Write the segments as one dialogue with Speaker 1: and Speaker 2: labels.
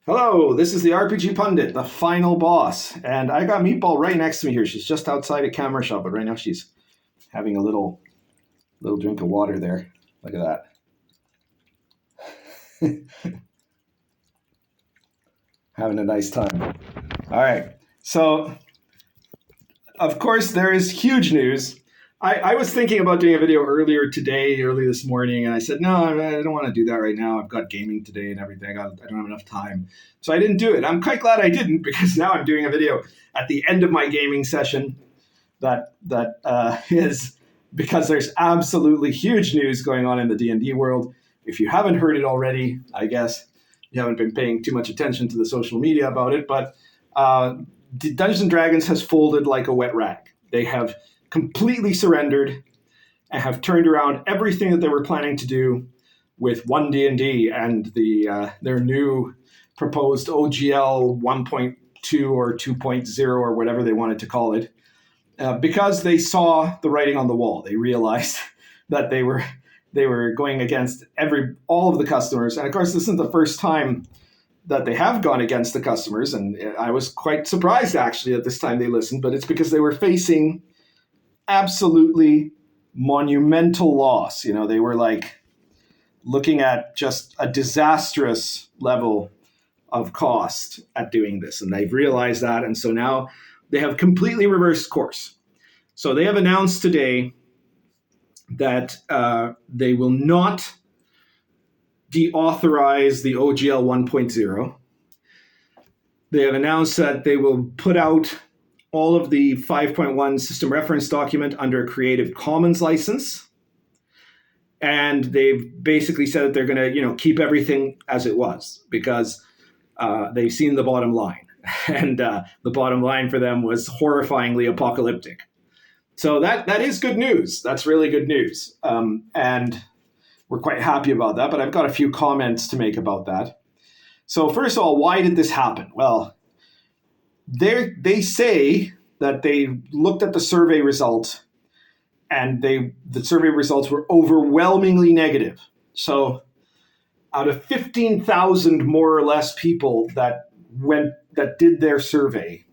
Speaker 1: Hello, this is the RPG Pundit, the final boss, and I got Meatball right next to me here. She's just outside a camera shop, but right now she's having a little drink of water there. Look at that. Having a nice time. All right. So, of course, there is huge news. I was thinking about doing a video early this morning, and I said, no, I don't want to do that right now. I've got gaming today and everything. I don't have enough time. So I didn't do it. I'm quite glad I didn't, because now I'm doing a video at the end of my gaming session that is because there's absolutely huge news going on in the D&D world. If you haven't heard it already, I guess you haven't been paying too much attention to the social media about it, but Dungeons & Dragons has folded like a wet rag. They have completely surrendered and have turned around everything that they were planning to do with OneDnD and their new proposed OGL 1.2 or 2.0 or whatever they wanted to call it, because they saw the writing on the wall. They realized that they were going against all of the customers. And of course, this isn't the first time that they have gone against the customers. And I was quite surprised, actually, at this time they listened, but it's because they were facing absolutely monumental loss. You know, they were like looking at just a disastrous level of cost at doing this. And they've realized that. And so now they have completely reversed course. So they have announced today that they will not deauthorize the OGL 1.0. They have announced that they will put out all of the 5.1 system reference document under a Creative Commons license. And they've basically said that they're going to, keep everything as it was, because they've seen the bottom line. And the bottom line for them was horrifyingly apocalyptic. So that is good news. That's really good news. And we're quite happy about that. But I've got a few comments to make about that. So first of all, why did this happen? Well, they say that they looked at the survey results, and the survey results were overwhelmingly negative. So out of 15,000 more or less people that did their survey,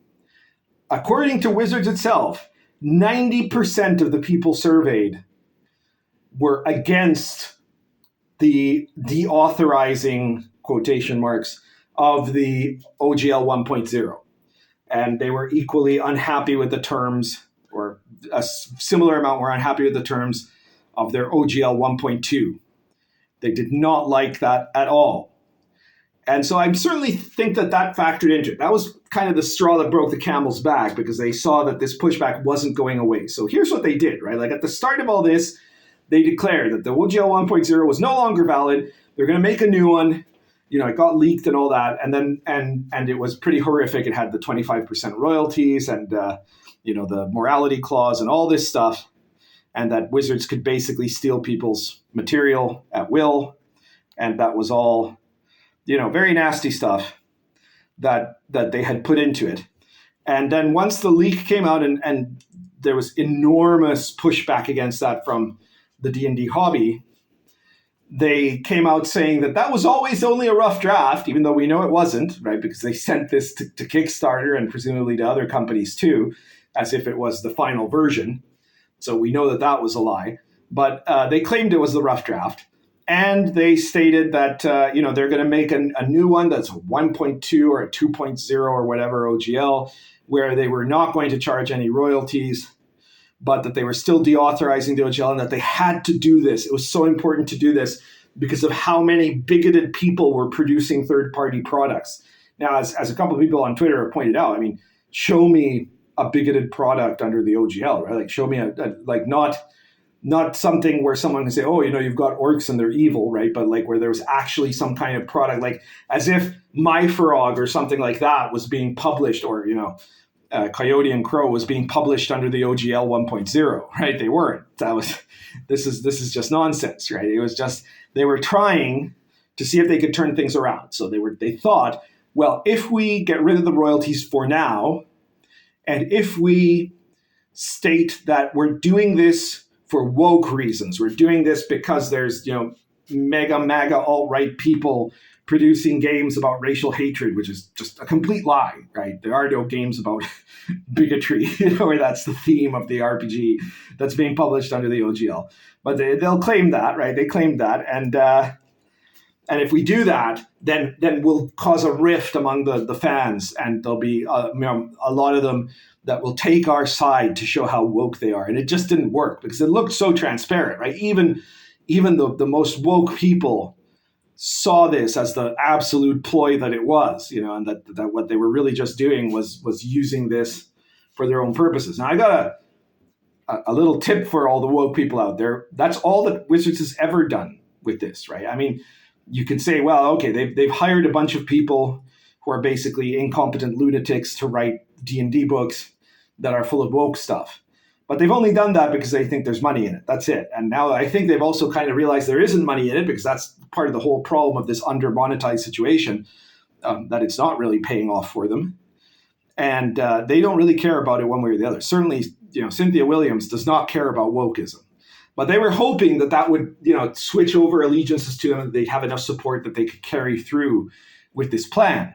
Speaker 1: according to Wizards itself, 90% of the people surveyed were against the deauthorizing, quotation marks, of the OGL 1.0. And they were equally unhappy with the terms, or a similar amount were unhappy with the terms of their OGL 1.2. They did not like that at all. And so I certainly think that factored into it. That was kind of the straw that broke the camel's back, because they saw that this pushback wasn't going away. So here's what they did, right? Like at the start of all this, they declared that the OGL 1.0 was no longer valid. They're going to make a new one. It got leaked and all that. And then, and it was pretty horrific. It had the 25% royalties and, the morality clause and all this stuff. And that Wizards could basically steal people's material at will. And that was all, very nasty stuff that they had put into it. And then once the leak came out and there was enormous pushback against that from the D&D hobby, they came out saying that was always only a rough draft, even though we know it wasn't, right? Because they sent this to Kickstarter and presumably to other companies too, as if it was the final version. So we know that was a lie. But they claimed it was the rough draft. And they stated that, they're going to make a new one that's a 1.2 or a 2.0 or whatever OGL, where they were not going to charge any royalties, but that they were still deauthorizing the OGL, and that they had to do this. It was so important to do this because of how many bigoted people were producing third-party products. Now, as a couple of people on Twitter have pointed out, show me a bigoted product under the OGL, right? Like, show me not something where someone can say, oh, you've got orcs and they're evil, right? But like where there was actually some kind of product, like as if My Frog or something like that was being published, or, Coyote and Crow was being published under the OGL 1.0, right? They weren't. This is just nonsense, right? It was just, they were trying to see if they could turn things around. So they thought, well, if we get rid of the royalties for now, and if we state that we're doing this for woke reasons, we're doing this because there's, MAGA alt-right people producing games about racial hatred, which is just a complete lie, right? There are no games about bigotry, where that's the theme of the RPG that's being published under the OGL. But they'll claim that, right? They claim that, and if we do that, then we'll cause a rift among the fans, and there'll be a lot of them that will take our side to show how woke they are. And it just didn't work because it looked so transparent, right? Even the most woke people saw this as the absolute ploy that it was, and that what they were really just doing was using this for their own purposes. Now, I got a little tip for all the woke people out there. That's all that Wizards has ever done with this, right? I mean, you could say, well, okay, they've hired a bunch of people who are basically incompetent lunatics to write D&D books that are full of woke stuff. But they've only done that because they think there's money in it. That's it. And now I think they've also kind of realized there isn't money in it, because that's part of the whole problem of this under-monetized situation, that it's not really paying off for them. And they don't really care about it one way or the other. Certainly, Cynthia Williams does not care about wokeism. But they were hoping that would, switch over allegiances to them, and they'd have enough support that they could carry through with this plan,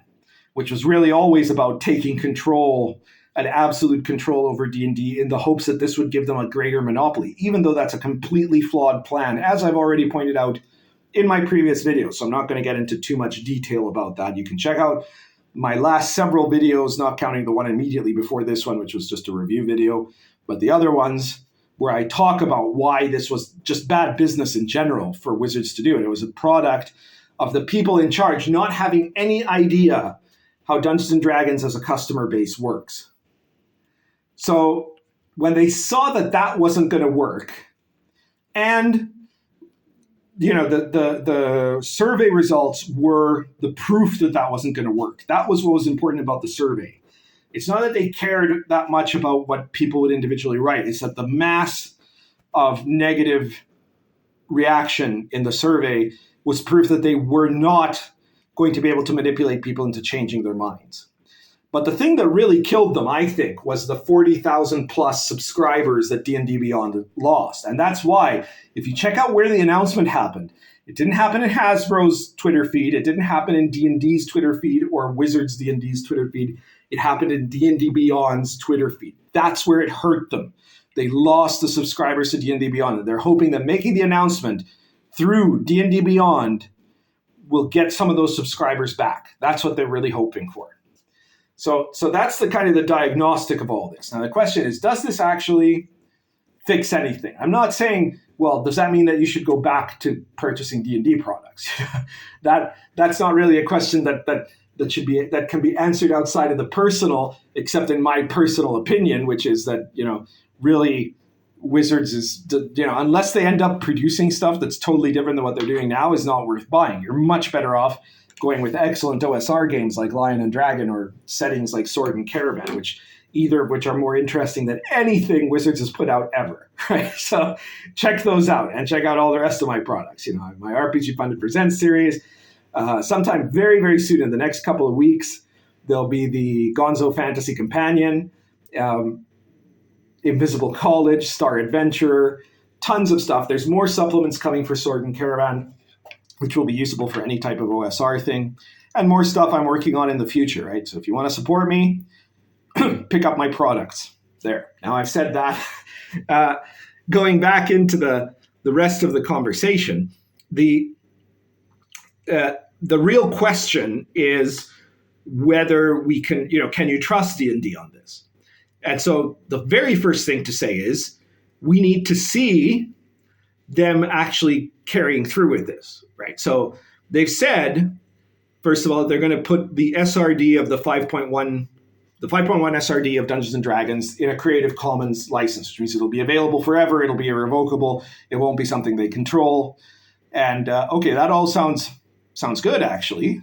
Speaker 1: which was really always about taking control, an absolute control over D&D, in the hopes that this would give them a greater monopoly, even though that's a completely flawed plan, as I've already pointed out in my previous video. So I'm not going to get into too much detail about that. You can check out my last several videos, not counting the one immediately before this one, which was just a review video, but the other ones where I talk about why this was just bad business in general for Wizards to do it. It was a product of the people in charge not having any idea how Dungeons & Dragons as a customer base works. So when they saw that wasn't going to work, and the survey results were the proof that wasn't going to work. That was what was important about the survey. It's not that they cared that much about what people would individually write. It's that the mass of negative reaction in the survey was proof that they were not going to be able to manipulate people into changing their minds. But the thing that really killed them, I think, was the 40,000 plus subscribers that D&D Beyond lost. And that's why, if you check out where the announcement happened, it didn't happen in Hasbro's Twitter feed. It didn't happen in D&D's Twitter feed or Wizards D&D's Twitter feed. It happened in D&D Beyond's Twitter feed. That's where it hurt them. They lost the subscribers to D&D Beyond. They're hoping that making the announcement through D&D Beyond will get some of those subscribers back. That's what they're really hoping for. So that's the kind of the diagnostic of all this. Now the question is, does this actually fix anything? I'm not saying, well, does that mean that you should go back to purchasing D&D products? That's not really a question that can be answered outside of the personal, except in my personal opinion, which is that, really Wizards is, unless they end up producing stuff that's totally different than what they're doing now, is not worth buying. You're much better off going with excellent OSR games like Lion and Dragon, or settings like Sword and Caravan, either of which are more interesting than anything Wizards has put out ever, right? So check those out, and check out all the rest of my products. My RPG Funded Presents series. Sometime very, very soon, in the next couple of weeks, there'll be the Gonzo Fantasy Companion, Invisible College, Star Adventurer, tons of stuff. There's more supplements coming for Sword and Caravan, which will be usable for any type of OSR thing, and more stuff I'm working on in the future, right? So if you want to support me, pick up my products there. Now I've said that. Going back into the rest of the conversation, the real question is whether we can you trust D&D on this? And so the very first thing to say is we need to see them actually carrying through with this, right? So they've said, first of all, they're going to put the SRD of the 5.1 SRD of Dungeons and Dragons in a Creative Commons license, which means it'll be available forever. It'll be irrevocable. It won't be something they control. And okay, that all sounds good, actually,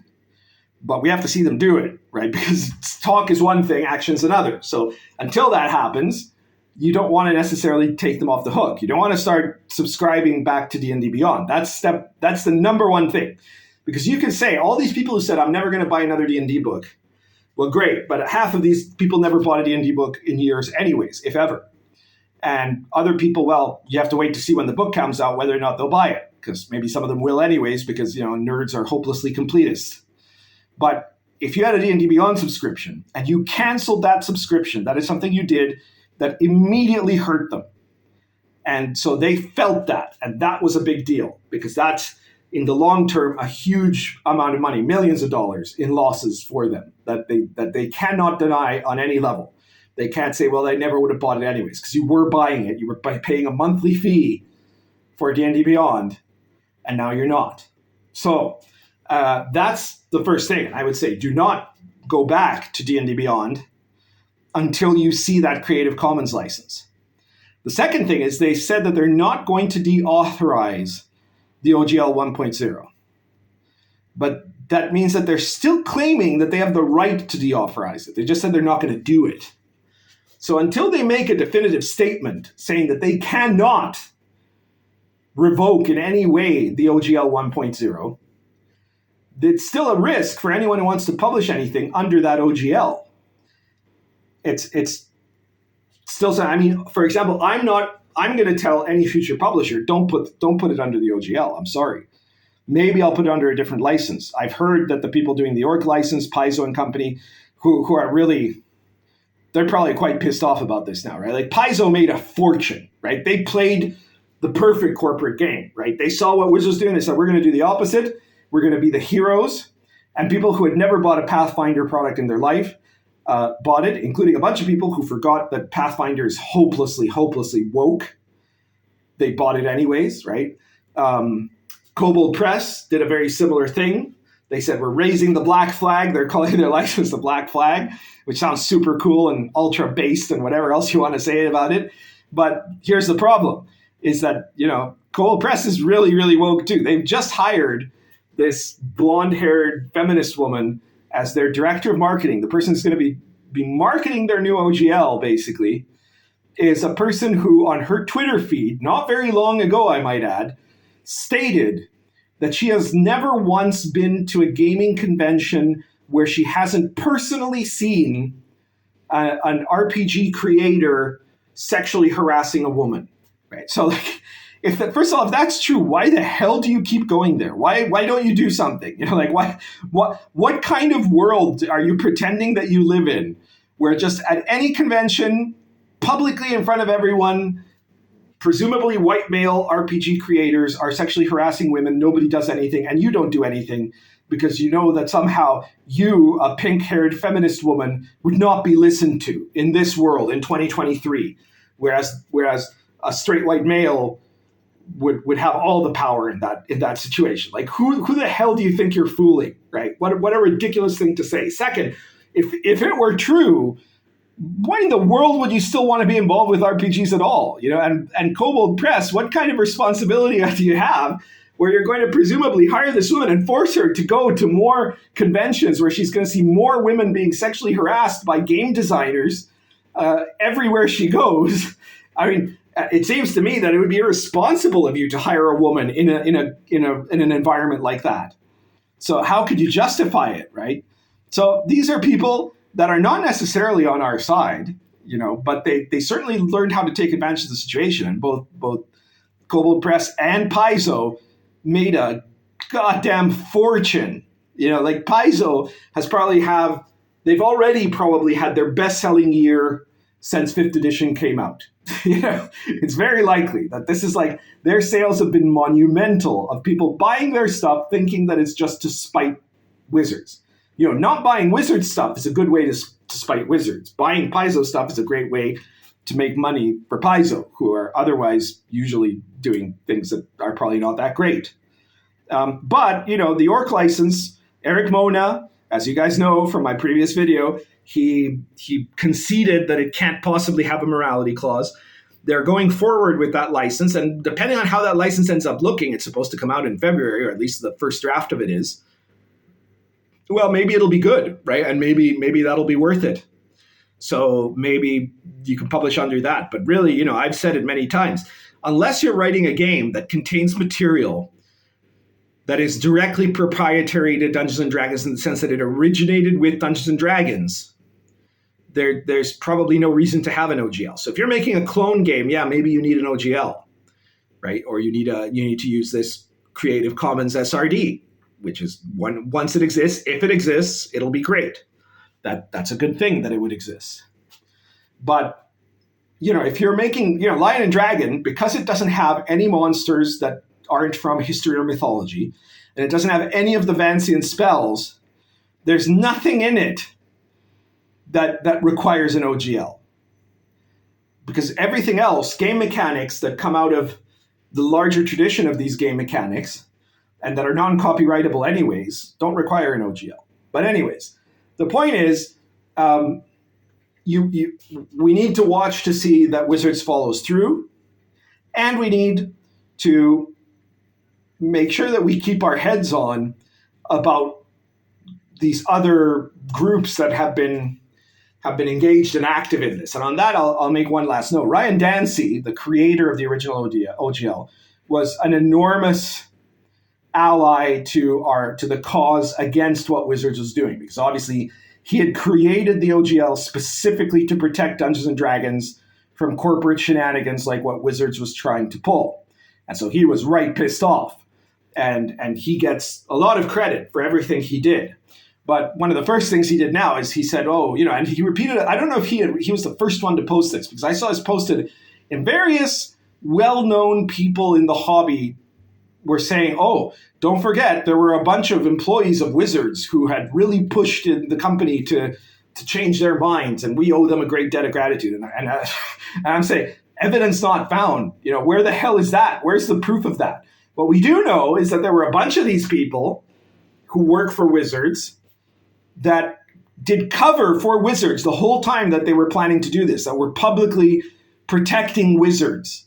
Speaker 1: but we have to see them do it, right? Because talk is one thing, action's another. So until that happens, you don't want to necessarily take them off the hook. You don't want to start subscribing back to D&D Beyond. That's the number one thing. Because you can say, all these people who said, I'm never going to buy another D&D book. Well, great, but half of these people never bought a D&D book in years anyways, if ever. And other people, well, you have to wait to see when the book comes out whether or not they'll buy it. because maybe some of them will anyways, because nerds are hopelessly completists. But if you had a D&D Beyond subscription and you canceled that subscription, that is something you did that immediately hurt them. And so they felt that, and that was a big deal, because that's, in the long term, a huge amount of money, millions of dollars in losses for them that they cannot deny on any level. They can't say, well, they never would have bought it anyways, because you were buying it. You were paying a monthly fee for D&D Beyond, and now you're not. So that's the first thing I would say. Do not go back to D&D Beyond until you see that Creative Commons license. The second thing is they said that they're not going to deauthorize the OGL 1.0. But that means that they're still claiming that they have the right to deauthorize it. They just said they're not going to do it. So until they make a definitive statement saying that they cannot revoke in any way the OGL 1.0, it's still a risk for anyone who wants to publish anything under that OGL. It's still, I mean, for example, I'm going to tell any future publisher, don't put it under the OGL. I'm sorry. Maybe I'll put it under a different license. I've heard that the people doing the Orc license, Paizo and company, who are really, they're probably quite pissed off about this now, right? Like Paizo made a fortune, right? They played the perfect corporate game, right? They saw what Wizards was doing. They said, we're going to do the opposite. We're going to be the heroes. And people who had never bought a Pathfinder product in their life bought it, including a bunch of people who forgot that Pathfinder is hopelessly woke. They bought it anyways, right? Kobold Press did a very similar thing. They said, we're raising the black flag. They're calling their license the Black Flag, which sounds super cool and ultra based and whatever else you want to say about it. But here's the problem, is that, Kobold Press is really, really woke too. They've just hired this blonde-haired feminist woman as their director of marketing. The person who's going to be marketing their new OGL, basically, is a person who, on her Twitter feed, not very long ago, I might add, stated that she has never once been to a gaming convention where she hasn't personally seen an RPG creator sexually harassing a woman. Right? So, first of all, if that's true, why the hell do you keep going there? Why don't you do something? What kind of world are you pretending that you live in, where just at any convention, publicly in front of everyone, presumably white male RPG creators are sexually harassing women, nobody does anything, and you don't do anything because you know that somehow you, a pink-haired feminist woman, would not be listened to in this world in 2023, whereas a straight white male would have all the power in that situation. Like, who the hell do you think you're fooling, right? What a ridiculous thing to say. Second, if it were true, why in the world would you still want to be involved with RPGs at all? And Kobold Press, what kind of responsibility do you have where you're going to presumably hire this woman and force her to go to more conventions where she's going to see more women being sexually harassed by game designers everywhere she goes? I mean, it seems to me that it would be irresponsible of you to hire a woman in an environment like that. So how could you justify it, right? So these are people that are not necessarily on our side, but they certainly learned how to take advantage of the situation. And both Kobold Press and Paizo made a goddamn fortune. Paizo they've already probably had their best-selling year since 5th edition came out. It's very likely that this is their sales have been monumental of people buying their stuff thinking that it's just to spite Wizards. Not buying Wizards stuff is a good way to spite Wizards. Buying Paizo stuff is a great way to make money for Paizo, who are otherwise usually doing things that are probably not that great. But the Orc license, Eric Mona, as you guys know from my previous video, he conceded that it can't possibly have a morality clause. They're going forward with that license, and depending on how that license ends up looking, it's supposed to come out in February, or at least the first draft of it is. Well, maybe it'll be good, right? And maybe that'll be worth it. So maybe you can publish under that. But really, I've said it many times, unless you're writing a game that contains material that is directly proprietary to Dungeons and Dragons in the sense that it originated with Dungeons and Dragons, there's probably no reason to have an OGL. So if you're making a clone game, yeah, maybe you need an OGL, right? Or you need to use this Creative Commons SRD, which is once it exists, if it exists, it'll be great. That's a good thing that it would exist. But, if you're making, Lion and Dragon, because it doesn't have any monsters that aren't from history or mythology, and it doesn't have any of the Vancian spells, there's nothing in it that requires an OGL. Because everything else, game mechanics that come out of the larger tradition of these game mechanics, and that are non-copyrightable anyways, don't require an OGL. But anyways, the point is, we need to watch to see that Wizards follows through, and we need to make sure that we keep our heads on about these other groups that have been engaged and active in this. And on that, I'll make one last note. Ryan Dancy, the creator of the original OGL, was an enormous ally to the cause against what Wizards was doing, because obviously he had created the OGL specifically to protect Dungeons and Dragons from corporate shenanigans like what Wizards was trying to pull. And so he was right pissed off. And he gets a lot of credit for everything he did. But one of the first things he did now is he said, and he repeated it. I don't know if he was the first one to post this, because I saw this posted in various well-known people in the hobby were saying, don't forget, there were a bunch of employees of Wizards who had really pushed the company to change their minds, and we owe them a great debt of gratitude. And I'm saying, evidence not found. Where the hell is that? Where's the proof of that? What we do know is that there were a bunch of these people who work for Wizards that did cover for Wizards the whole time that they were planning to do this, that were publicly protecting Wizards.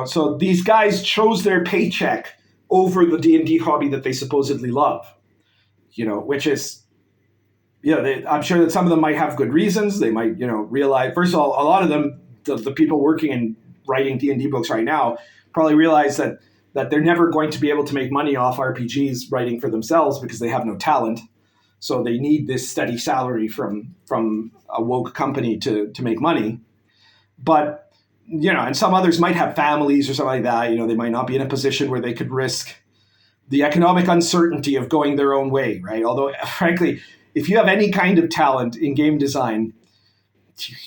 Speaker 1: So these guys chose their paycheck over the D&D hobby that they supposedly love, which is, I'm sure that some of them might have good reasons. They might, realize, first of all, a lot of them, the people working and writing D&D books right now, probably realize that they're never going to be able to make money off RPGs writing for themselves because they have no talent. So they need this steady salary from a woke company to make money. But, and some others might have families or something like that. They might not be in a position where they could risk the economic uncertainty of going their own way, right? Although, frankly, if you have any kind of talent in game design,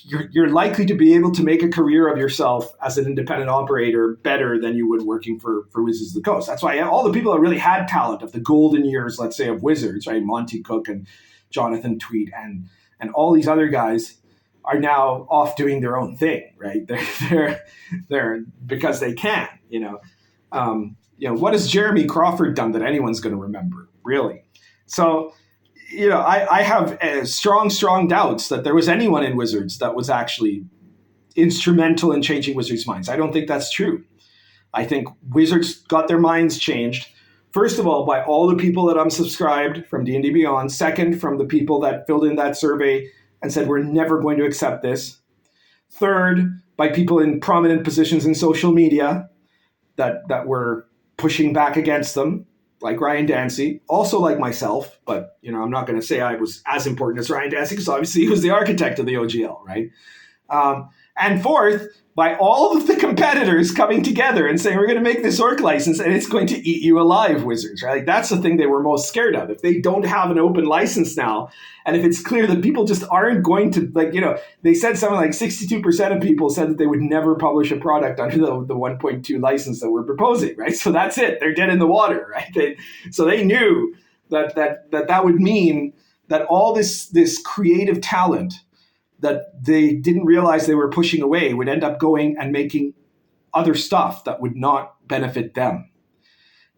Speaker 1: you're likely to be able to make a career of yourself as an independent operator better than you would working for Wizards of the Coast. That's why all the people that really had talent of the golden years, let's say, of Wizards, right? Monty Cook and Jonathan Tweet and all these other guys are now off doing their own thing, right? They're because they can, what has Jeremy Crawford done that anyone's going to remember, really? So, I have strong doubts that there was anyone in Wizards that was actually instrumental in changing Wizards' minds. I don't think that's true. I think Wizards got their minds changed, first of all, by all the people that unsubscribed from D&D Beyond. Second, from the people that filled in that survey and said, we're never going to accept this. Third, by people in prominent positions in social media that were pushing back against them, like Ryan Dancy, also like myself, but I'm not going to say I was as important as Ryan Dancy, because obviously he was the architect of the OGL, right? And fourth, by all of the competitors coming together and saying, we're going to make this orc license and it's going to eat you alive, Wizards, right? Like, that's the thing they were most scared of. If they don't have an open license now, and if it's clear that people just aren't going to, they said something like 62% of people said that they would never publish a product under the 1.2 license that we're proposing, right? So that's it. They're dead in the water, right? So they knew that would mean that all this creative talent that they didn't realize they were pushing away would end up going and making other stuff that would not benefit them.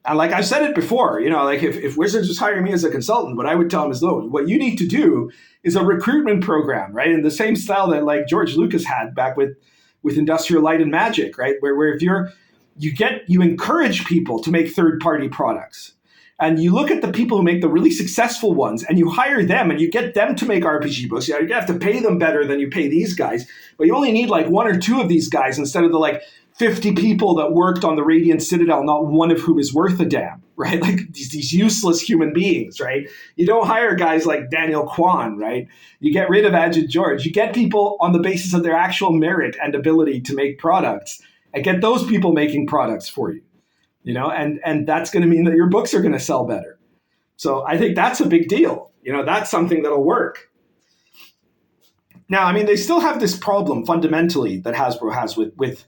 Speaker 1: And like I've said it before, if Wizards was hiring me as a consultant, what I would tell them is, though, what you need to do is a recruitment program, right? In the same style that like George Lucas had back with Industrial Light and Magic, right? Where if you encourage people to make third-party products. And you look at the people who make the really successful ones and you hire them and you get them to make RPG books. You're going to have to pay them better than you pay these guys. But you only need like one or two of these guys instead of the 50 people that worked on the Radiant Citadel, not one of whom is worth a damn, right? Like these useless human beings, right? You don't hire guys like Daniel Kwan, right? You get rid of Ajit George. You get people on the basis of their actual merit and ability to make products and get those people making products for you. and that's going to mean that your books are going to sell better. So I think that's a big deal. That's something that'll work. Now, I mean, they still have this problem fundamentally that Hasbro has with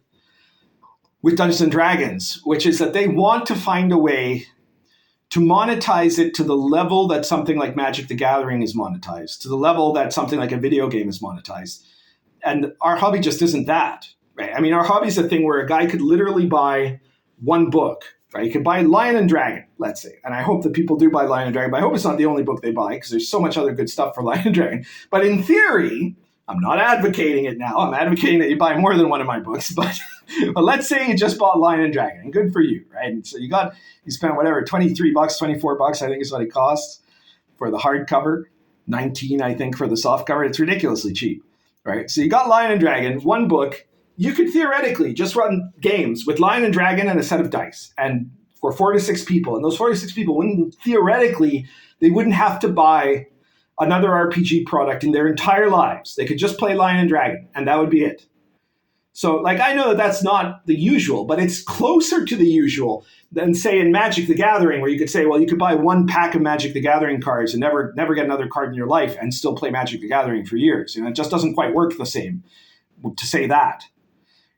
Speaker 1: Dungeons and Dragons, which is that they want to find a way to monetize it to the level that something like Magic the Gathering is monetized, to the level that something like a video game is monetized. And our hobby just isn't that, right? I mean, our hobby is a thing where a guy could literally buy one book, right? You could buy Lion and Dragon, let's say. And I hope that people do buy Lion and Dragon, but I hope it's not the only book they buy because there's so much other good stuff for Lion and Dragon. But in theory, I'm not advocating it now. I'm advocating that you buy more than one of my books. But let's say you just bought Lion and Dragon, and good for you, right? And so you spent whatever, $23, $24, I think is what it costs for the hardcover, $19, I think, for the softcover. It's ridiculously cheap, right? So you got Lion and Dragon, one book. You could theoretically just run games with Lion and Dragon and a set of dice, and for 4 to 6 people. And those 4 to 6 people wouldn't have to buy another RPG product in their entire lives. They could just play Lion and Dragon, and that would be it. So, I know that that's not the usual, but it's closer to the usual than, say, in Magic the Gathering, where you could say, well, you could buy one pack of Magic the Gathering cards and never get another card in your life and still play Magic the Gathering for years. It just doesn't quite work the same to say that,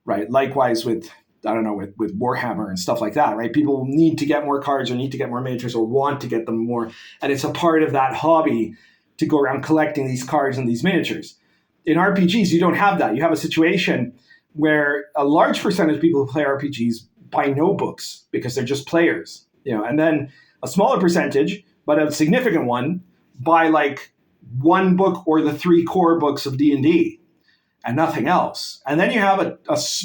Speaker 1: right? Likewise with Warhammer and stuff like that, right? People need to get more cards or need to get more miniatures or want to get them more. And it's a part of that hobby to go around collecting these cards and these miniatures. In RPGs, you don't have that. You have a situation where a large percentage of people who play RPGs buy no books because they're just players, and then a smaller percentage, but a significant one, buy one book or the 3 core books of D&D and nothing else. And then you have a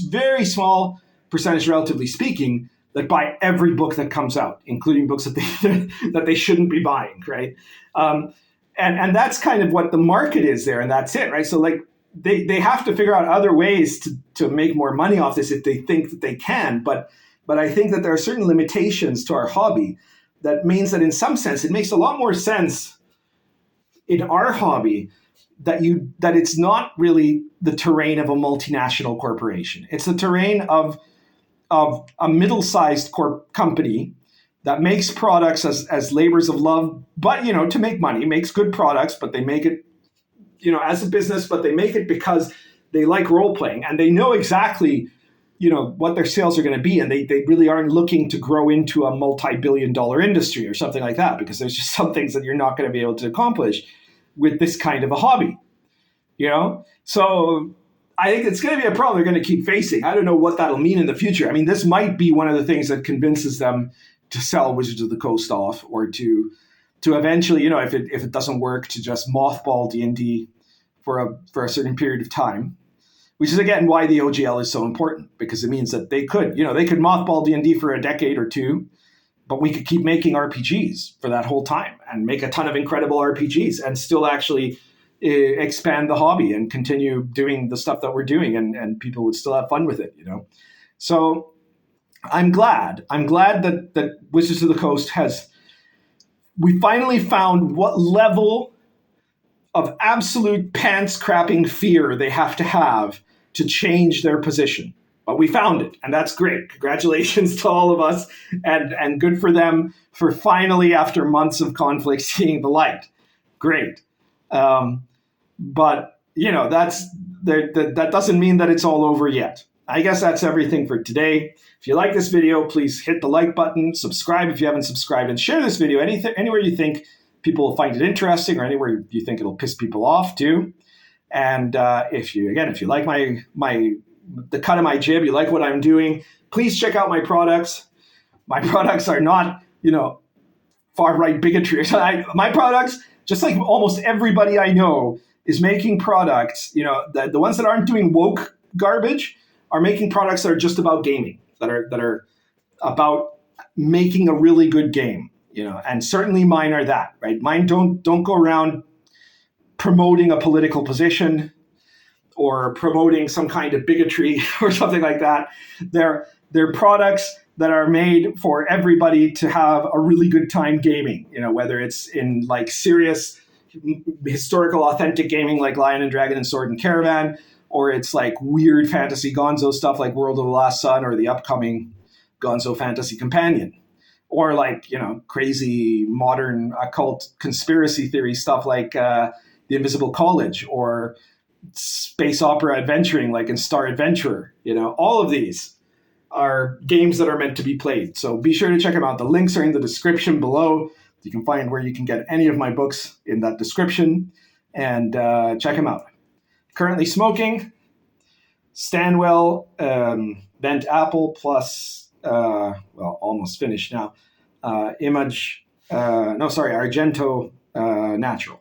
Speaker 1: very small percentage, relatively speaking, that buy every book that comes out, including books that they shouldn't be buying, right? And that's kind of what the market is there, and that's it, right? So they have to figure out other ways to make more money off this if they think that they can. But I think that there are certain limitations to our hobby that means that in some sense it makes a lot more sense in our hobby that it's not really the terrain of a multinational corporation. It's the terrain of a middle-sized company that makes products as labors of love, but to make money, makes good products, but they make it as a business, but they make it because they like role-playing and they know exactly, what their sales are going to be. And they really aren't looking to grow into a multi-billion-dollar industry or something like that, because there's just some things that you're not going to be able to accomplish with this kind of a hobby, So I think it's going to be a problem they're going to keep facing. I don't know what that'll mean in the future. I mean, this might be one of the things that convinces them to sell Wizards of the Coast off, or to eventually, if it doesn't work, to just mothball D&D for a certain period of time, which is again why the OGL is so important, because it means that they could mothball D&D for a decade or two, but we could keep making RPGs for that whole time and make a ton of incredible RPGs and still actually expand the hobby and continue doing the stuff that we're doing, and people would still have fun with it, So I'm glad that Wizards of the Coast we finally found what level of absolute pants-crapping fear they have to change their position. But we found it, and that's great. Congratulations to all of us, and good for them for finally, after months of conflict, seeing the light. Great. But, that doesn't mean that it's all over yet. I guess that's everything for today. If you like this video, please hit the like button, subscribe if you haven't subscribed, and share this video anywhere you think people will find it interesting, or anywhere you think it'll piss people off too. And if you like the cut of my jib, you like what I'm doing, please check out my products. My products are not, far-right bigotry. My products, just like almost everybody I know, is making products, the ones that aren't doing woke garbage are making products that are just about gaming, that are about making a really good game, and certainly mine are that, right? Mine don't go around promoting a political position or promoting some kind of bigotry or something like that. They're products that are made for everybody to have a really good time gaming, whether it's in serious historical authentic gaming like Lion and Dragon and Sword and Caravan, or it's weird fantasy gonzo stuff like World of the Last Sun or the upcoming Gonzo Fantasy Companion, or like, crazy modern occult conspiracy theory stuff like The Invisible College, or space opera adventuring like in Star Adventurer. All of these are games that are meant to be played. So be sure to check them out. The links are in the description below. You can find where you can get any of my books in that description, and check them out. Currently smoking Stanwell Bent Apple plus, almost finished now, Argento Natural.